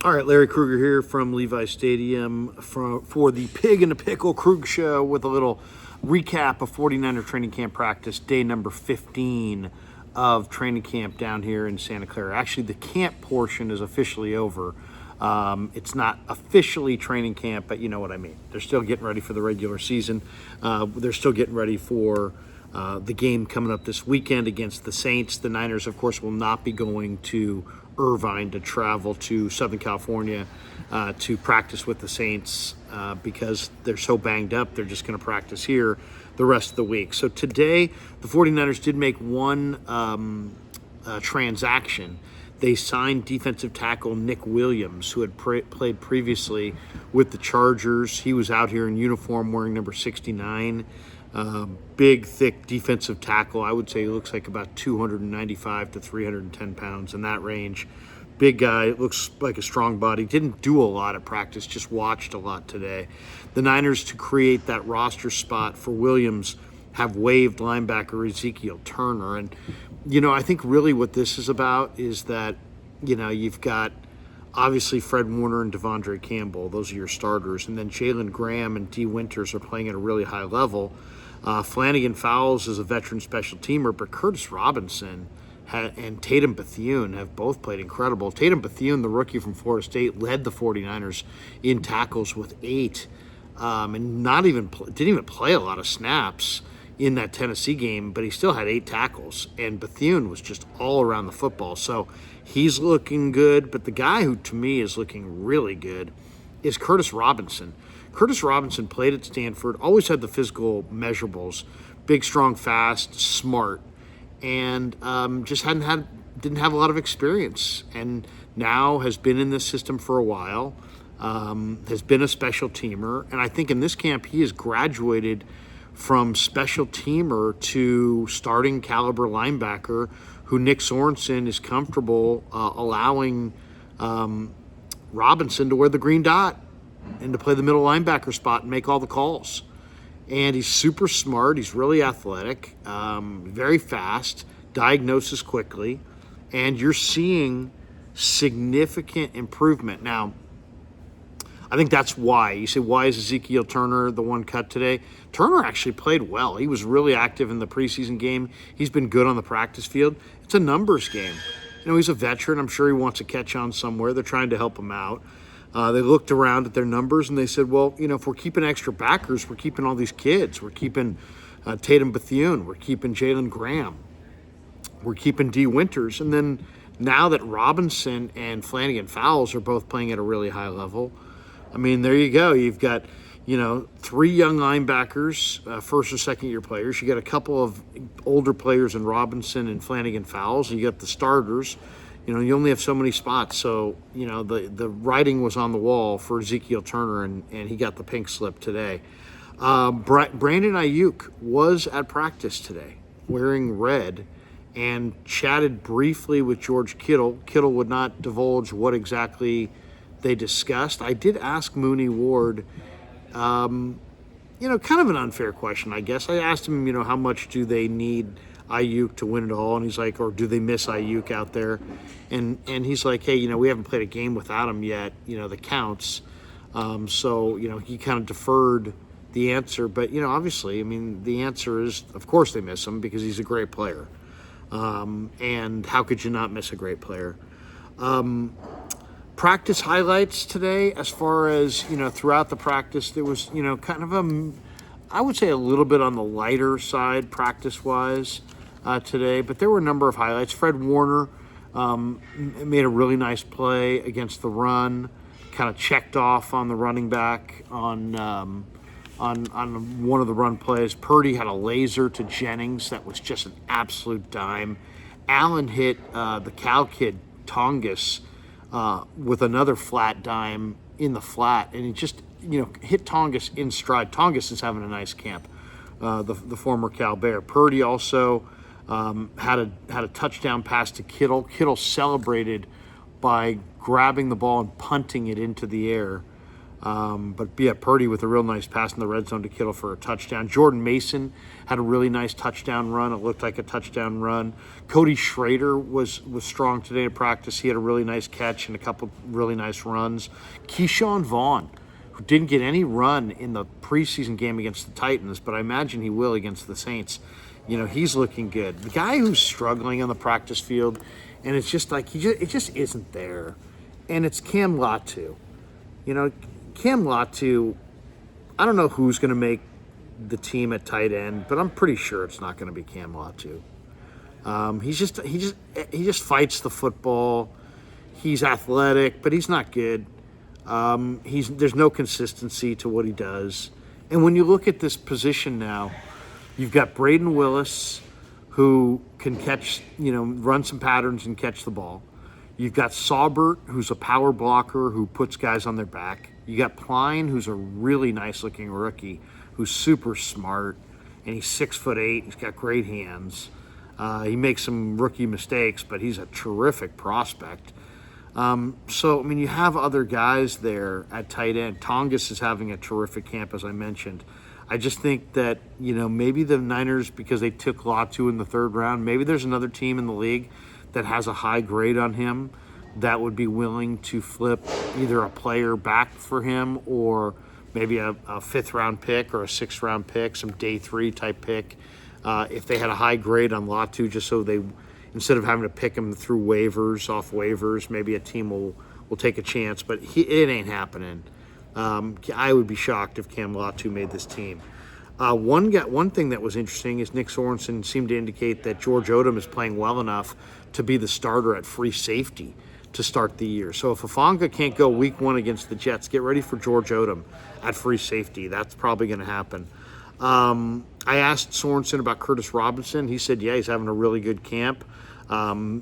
All right, Larry Krueger here from Levi Stadium for the Pig and the Pickle Krug Show with a little recap of 49er training camp practice, day number 15 of training camp down here in Santa Clara. Actually, the camp portion is officially over. It's not officially training camp, but you know what I mean. They're still getting ready for the regular season. They're still getting ready for the game coming up this weekend against the Saints. The Niners, of course, will not be going to Irvine to travel to Southern California to practice with the Saints because they're so banged up. They're just going to practice here the rest of the week. So today, the 49ers did make one transaction. They signed defensive tackle Nick Williams, who had played previously with the Chargers. He was out here in uniform wearing number 69. Big, thick defensive tackle. I would say he looks like about 295 to 310 pounds in that range. Big guy, looks like a strong body. Didn't do a lot at practice, just watched a lot today. The Niners, to create that roster spot for Williams, have waived linebacker Ezekiel Turner. And, you know, I think really what this is about is that, you know, you've got obviously Fred Warner and Devondre Campbell. Those are your starters. And then Jalen Graham and D. Winters are playing at a really high level. Flanagan Fowles is a veteran special teamer, but Curtis Robinson and Tatum Bethune have both played incredible. Tatum Bethune, the rookie from Florida State, led the 49ers in tackles with 8 and didn't even play a lot of snaps in that Tennessee game, but he still had 8 tackles, and Bethune was just all around the football. So he's looking good, but the guy who to me is looking really good is Curtis Robinson. Curtis Robinson played at Stanford, always had the physical measurables, big, strong, fast, smart, and just didn't have a lot of experience, and now has been in this system for a while, has been a special teamer, and I think in this camp he has graduated from special teamer to starting caliber linebacker, who Nick Sorensen is comfortable allowing Robinson to wear the green dot and to play the middle linebacker spot and make all the calls. And he's super smart. He's really athletic, very fast, diagnoses quickly, and you're seeing significant improvement. Now, I think that's why. You say, why is Ezekiel Turner the one cut today? Turner actually played well. He was really active in the preseason game. He's been good on the practice field. It's a numbers game. You know, he's a veteran. I'm sure he wants to catch on somewhere. They're trying to help him out. They looked around at their numbers and they said, well, you know, if we're keeping extra backers, we're keeping all these kids. We're keeping Tatum Bethune. We're keeping Jalen Graham. We're keeping D. Winters. And then now that Robinson and Flanagan Fowles are both playing at a really high level, I mean, there you go. You've got, you know, 3 young linebackers, first or second year players. You got a couple of older players in Robinson and Flanagan Fowles. You got the starters. You know, you only have so many spots. So, you know, the writing was on the wall for Ezekiel Turner, and he got the pink slip today. Brandon Aiyuk was at practice today wearing red and chatted briefly with George Kittle. Kittle would not divulge what exactly they discussed. I did ask Mooney Ward, you know, kind of an unfair question, I guess. I asked him, you know, how much do they need Aiyuk to win it all? And he's like, or do they miss Aiyuk out there? And he's like, hey, you know, we haven't played a game without him yet, you know, that counts. So, you know, he kind of deferred the answer. But, you know, obviously, I mean, the answer is, of course they miss him because he's a great player. And how could you not miss a great player? Practice highlights today, as far as, you know, throughout the practice, there was, you know, kind of I would say a little bit on the lighter side practice-wise today, but there were a number of highlights. Fred Warner made a really nice play against the run, kind of checked off on the running back on one of the run plays. Purdy had a laser to Jennings that was just an absolute dime. Allen hit the Cal kid Tongas with another flat dime in the flat, and he just, you know, hit Tongas in stride. Tongas is having a nice camp, the former Cal Bear. Purdy also had a touchdown pass to Kittle. Kittle celebrated by grabbing the ball and punting it into the air. But yeah, Purdy with a real nice pass in the red zone to Kittle for a touchdown. Jordan Mason had a really nice touchdown run. It looked like a touchdown run. Cody Schrader was strong today in practice. He had a really nice catch and a couple really nice runs. Keyshawn Vaughn, who didn't get any run in the preseason game against the Titans, but I imagine he will against the Saints. He's looking good. The guy who's struggling on the practice field, and it's just like it just isn't there, and it's Cam Latu. Cam Latu, I don't know who's going to make the team at tight end, but I'm pretty sure it's not going to be Cam Latu. He just fights the football. He's athletic, but he's not good. There's no consistency to what he does. And when you look at this position now, you've got Braden Willis, who can catch, run some patterns and catch the ball. You've got Saubert, who's a power blocker who puts guys on their back. You got Pline, who's a really nice-looking rookie, who's super smart, and he's 6'8". He's got great hands. He makes some rookie mistakes, but he's a terrific prospect. You have other guys there at tight end. Tongas is having a terrific camp, as I mentioned. I just think that, maybe the Niners, because they took Latu in the third round, maybe there's another team in the league that has a high grade on him that would be willing to flip either a player back for him or maybe a fifth-round pick or a sixth-round pick, some day 3 type pick, if they had a high grade on Latu, just so they, instead of having to pick him through off waivers, maybe a team will take a chance. But it ain't happening. I would be shocked if Cam Latu made this team. One thing that was interesting is Nick Sorensen seemed to indicate that George Odum is playing well enough to be the starter at free safety to start the year. So if Hufanga can't go week 1 against the Jets, get ready for George Odum at free safety. That's probably going to happen. I asked Sorensen about Curtis Robinson. He said, yeah, he's having a really good camp. Sorensen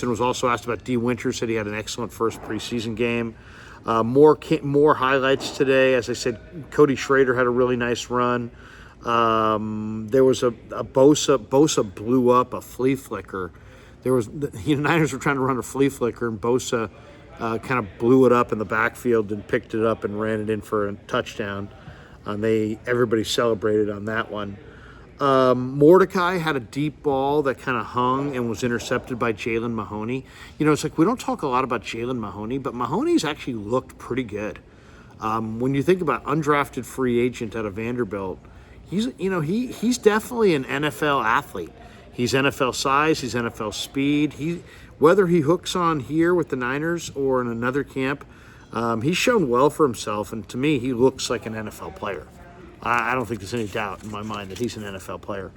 was also asked about D. Winters, said he had an excellent first preseason game. More highlights today. As I said, Cody Schrader had a really nice run. There was a Bosa blew up a flea flicker. Niners were trying to run a flea flicker, and Bosa kind of blew it up in the backfield and picked it up and ran it in for a touchdown. Everybody celebrated on that one. Mordecai had a deep ball that kind of hung and was intercepted by Jalen Mahoney. It's like we don't talk a lot about Jalen Mahoney, but Mahoney's actually looked pretty good. When you think about undrafted free agent out of Vanderbilt, he's definitely an NFL athlete. He's NFL size, he's NFL speed. Whether he hooks on here with the Niners or in another camp, he's shown well for himself, and to me, he looks like an NFL player. I don't think there's any doubt in my mind that he's an NFL player.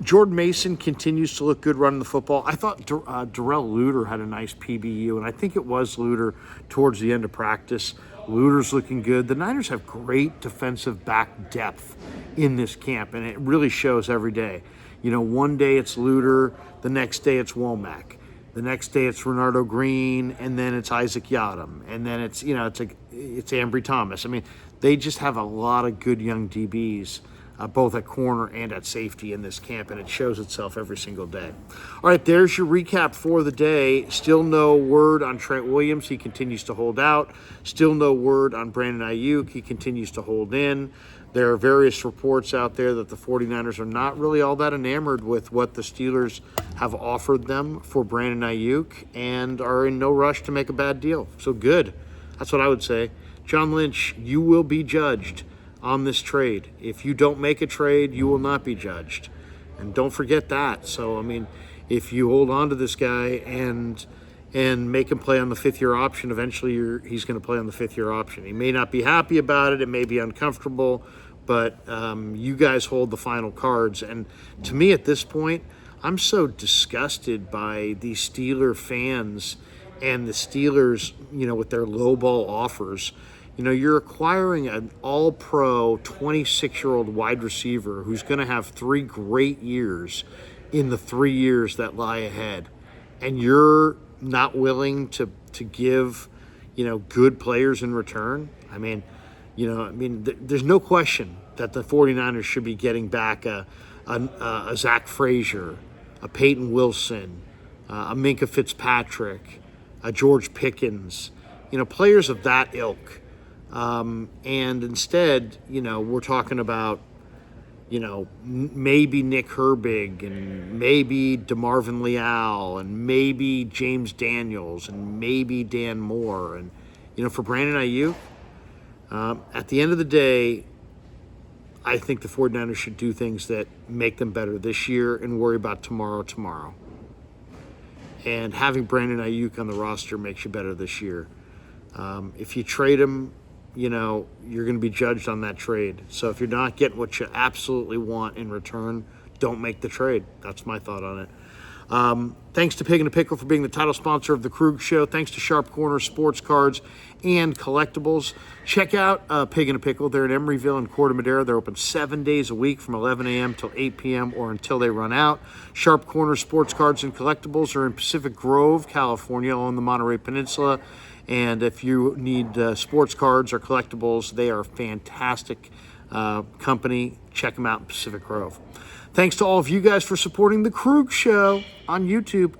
Jordan Mason continues to look good running the football. I thought Darrell Luter had a nice PBU, and I think it was Luter towards the end of practice. Luter's looking good. The Niners have great defensive back depth in this camp, and it really shows every day. One day it's Luter, the next day it's Womack. The next day it's Renardo Green, and then it's Isaac Yadam, and then it's Ambry Thomas. They just have a lot of good young DBs, both at corner and at safety in this camp, and it shows itself every single day. All right, there's your recap for the day. Still no word on Trent Williams. He continues to hold out. Still no word on Brandon Aiyuk. He continues to hold in. There are various reports out there that the 49ers are not really all that enamored with what the Steelers have offered them for Brandon Aiyuk and are in no rush to make a bad deal. So good. That's what I would say. John Lynch, you will be judged on this trade. If you don't make a trade, you will not be judged. And don't forget that. So, if you hold on to this guy and make him play on the 5th-year option, eventually he's going to play on the 5th-year option. He may not be happy about it. It may be uncomfortable, but you guys hold the final cards. And to me at this point, I'm so disgusted by these Steeler fans and the Steelers, with their lowball offers. You're acquiring an all-pro 26-year-old wide receiver who's going to have 3 great years in the 3 years that lie ahead. And you're not willing to give, good players in return. There's no question that the 49ers should be getting back a Zach Frazier, a Peyton Wilson, a Minkah Fitzpatrick, George Pickens, players of that ilk. And instead, we're talking about, maybe Nick Herbig and maybe DeMarvin Leal and maybe James Daniels and maybe Dan Moore. And, for Brandon Aiyuk, at the end of the day, I think the 49ers should do things that make them better this year and worry about tomorrow. And having Brandon Aiyuk on the roster makes you better this year. If you trade him, you're going to be judged on that trade. So if you're not getting what you absolutely want in return, don't make the trade. That's my thought on it. Thanks to Pig and a Pickle for being the title sponsor of the Krug Show. Thanks to Sharp Corner Sports Cards and Collectibles. Check out Pig and a Pickle. They're in Emeryville and Corte Madera. They're open 7 days a week from 11 a.m. till 8 p.m. or until they run out. Sharp Corner Sports Cards and Collectibles are in Pacific Grove, California, on the Monterey Peninsula. And if you need sports cards or collectibles, they are a fantastic company. Check them out in Pacific Grove. Thanks to all of you guys for supporting the Krug Show on YouTube.